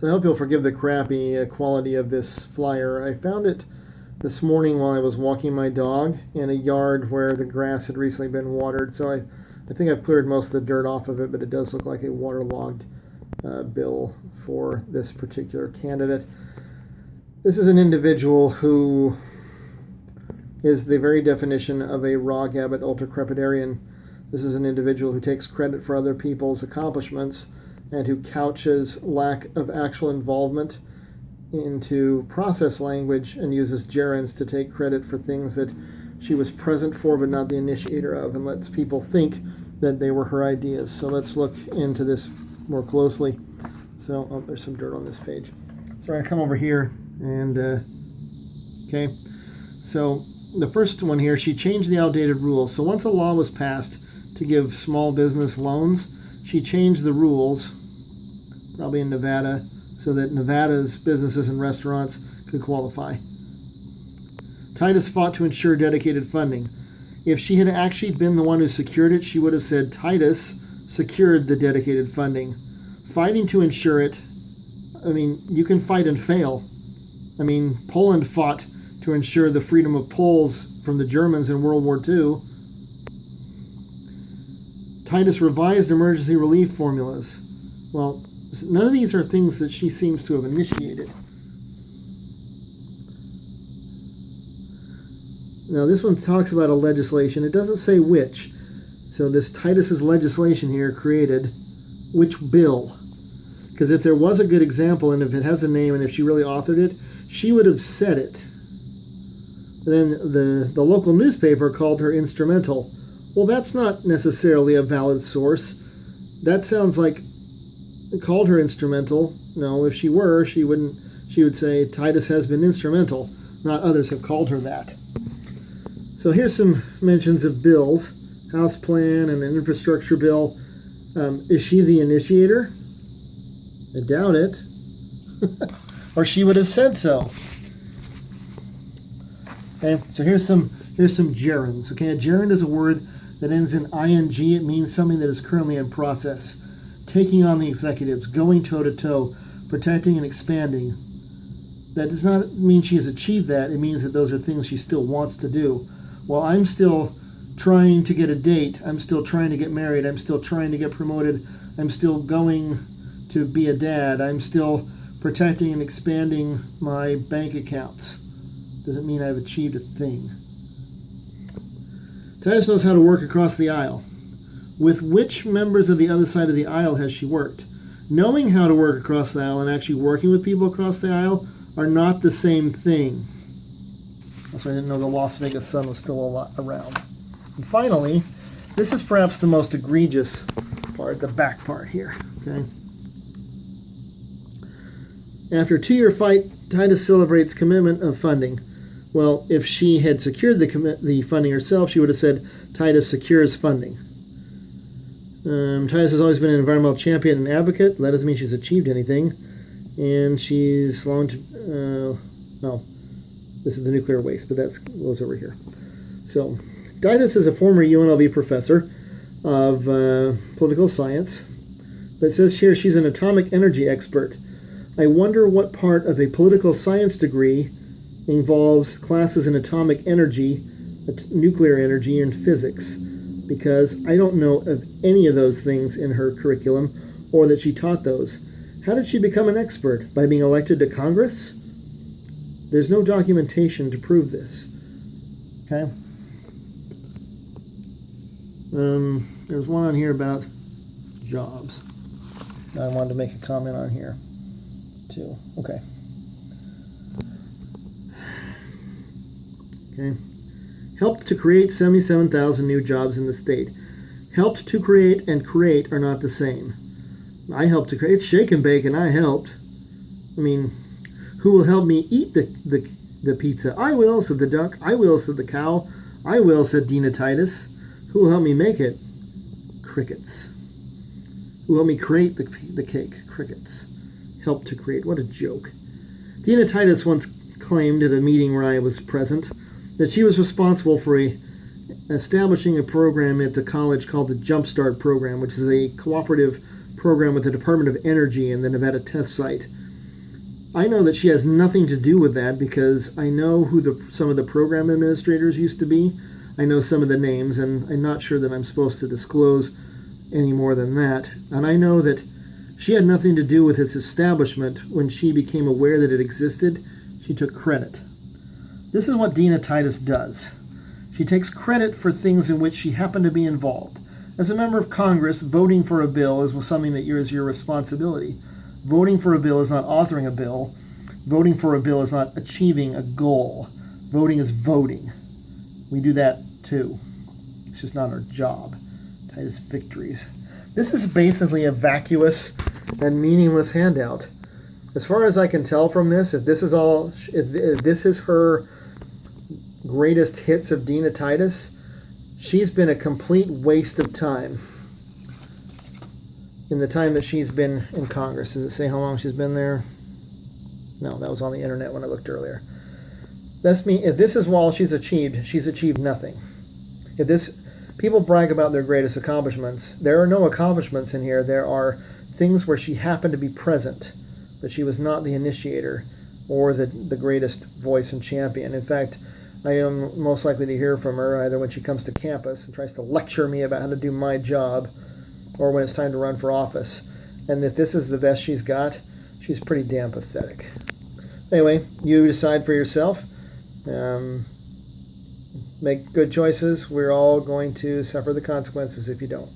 So I hope you'll forgive the crappy quality of this flyer. I found it this morning while I was walking my dog in a yard where the grass had recently been watered. So I think I've cleared most of the dirt off of it, but it does look like a waterlogged bill for this particular candidate. This is an individual who is the very definition of a raw gabbet ultracrepidarian. This is an individual who takes credit for other people's accomplishments and who couches lack of actual involvement into process language and uses gerunds to take credit for things that she was present for but not the initiator of, and lets people think that they were her ideas. So let's look into this more closely. So there's some dirt on this page. So we're going to come over here and okay. So the first one here, she changed the outdated rules. So once a law was passed to give small business loans, she changed the rules, probably in Nevada, so that Nevada's businesses and restaurants could qualify. Titus fought to ensure dedicated funding. If she had actually been the one who secured it, she would have said Titus secured the dedicated funding. Fighting to ensure it, I mean, you can fight and fail. I mean, Poland fought to ensure the freedom of Poles from the Germans in World War II. Titus revised emergency relief formulas. Well, none of these are things that she seems to have initiated. Now, this one talks about a legislation. It doesn't say which. So this Titus's legislation here created which bill? Because if there was a good example, and if it has a name, and if she really authored it, she would have said it. Then the local newspaper called her instrumental. Well, that's not necessarily a valid source. That sounds like it called her instrumental. No, if she were, she would say Titus has been instrumental, not others have called her that. So here's some mentions of bills. House plan and an infrastructure bill. Is she the initiator? I doubt it. Or she would have said so. Okay, so here's some gerunds. Okay, a gerund is a word that ends in ing. It means something that is currently in process. Taking on the executives, going toe-to-toe, protecting and expanding. That does not mean she has achieved that. It means that those are things she still wants to do. Well, I'm still trying to get a date. I'm still trying to get married. I'm still trying to get promoted. I'm still going to be a dad. I'm still protecting and expanding my bank accounts. Doesn't mean I've achieved a thing. Titus knows how to work across the aisle. With which members of the other side of the aisle has she worked? Knowing how to work across the aisle and actually working with people across the aisle are not the same thing. Also, I didn't know the Las Vegas Sun was still around. And finally, this is perhaps the most egregious part, the back part here. Okay. After a 2-year fight, Titus celebrates commitment of funding. Well, if she had secured the funding herself, she would have said Titus secures funding. Titus has always been an environmental champion and advocate. That doesn't mean she's achieved anything. And she's long to... no, this is the nuclear waste, but that goes over here. So, Titus is a former UNLV professor of political science. But it says here she's an atomic energy expert. I wonder what part of a political science degree involves classes in atomic energy, nuclear energy, and physics, because I don't know of any of those things in her curriculum or that she taught those. How did she become an expert? By being elected to Congress? There's no documentation to prove this. Okay. There's one on here about jobs. I wanted to make a comment on here too. Okay. Okay. Helped to create 77,000 new jobs in the state. Helped to create and create are not the same. I helped to create. It's shake and bake, and I helped. I mean, who will help me eat the pizza? I will, said the duck. I will, said the cow. I will, said Dina Titus. Who will help me make it? Crickets. Who will help me create the cake? Crickets. Helped to create. What a joke. Dina Titus once claimed at a meeting where I was present that she was responsible for establishing a program at the college called the Jumpstart Program, which is a cooperative program with the Department of Energy and the Nevada Test Site. I know that she has nothing to do with that because I know who some of the program administrators used to be. I know some of the names, and I'm not sure that I'm supposed to disclose any more than that. And I know that she had nothing to do with its establishment. When she became aware that it existed, she took credit. This is what Dina Titus does. She takes credit for things in which she happened to be involved. As a member of Congress, voting for a bill is something that is your responsibility. Voting for a bill is not authoring a bill. Voting for a bill is not achieving a goal. Voting is voting. We do that too. It's just not our job. Titus victories. This is basically a vacuous and meaningless handout. As far as I can tell from this, if this is her greatest hits of Dina Titus, she's been a complete waste of time in the time that she's been in Congress. Does it say how long she's been there? No, that was on the internet when I looked earlier. That's me. If this is all she's achieved nothing. People brag about their greatest accomplishments. There are no accomplishments in here. There are things where she happened to be present, but she was not the initiator or the greatest voice and champion. In fact, I am most likely to hear from her either when she comes to campus and tries to lecture me about how to do my job, or when it's time to run for office. And if this is the best she's got, she's pretty damn pathetic. Anyway, you decide for yourself. Make good choices. We're all going to suffer the consequences if you don't.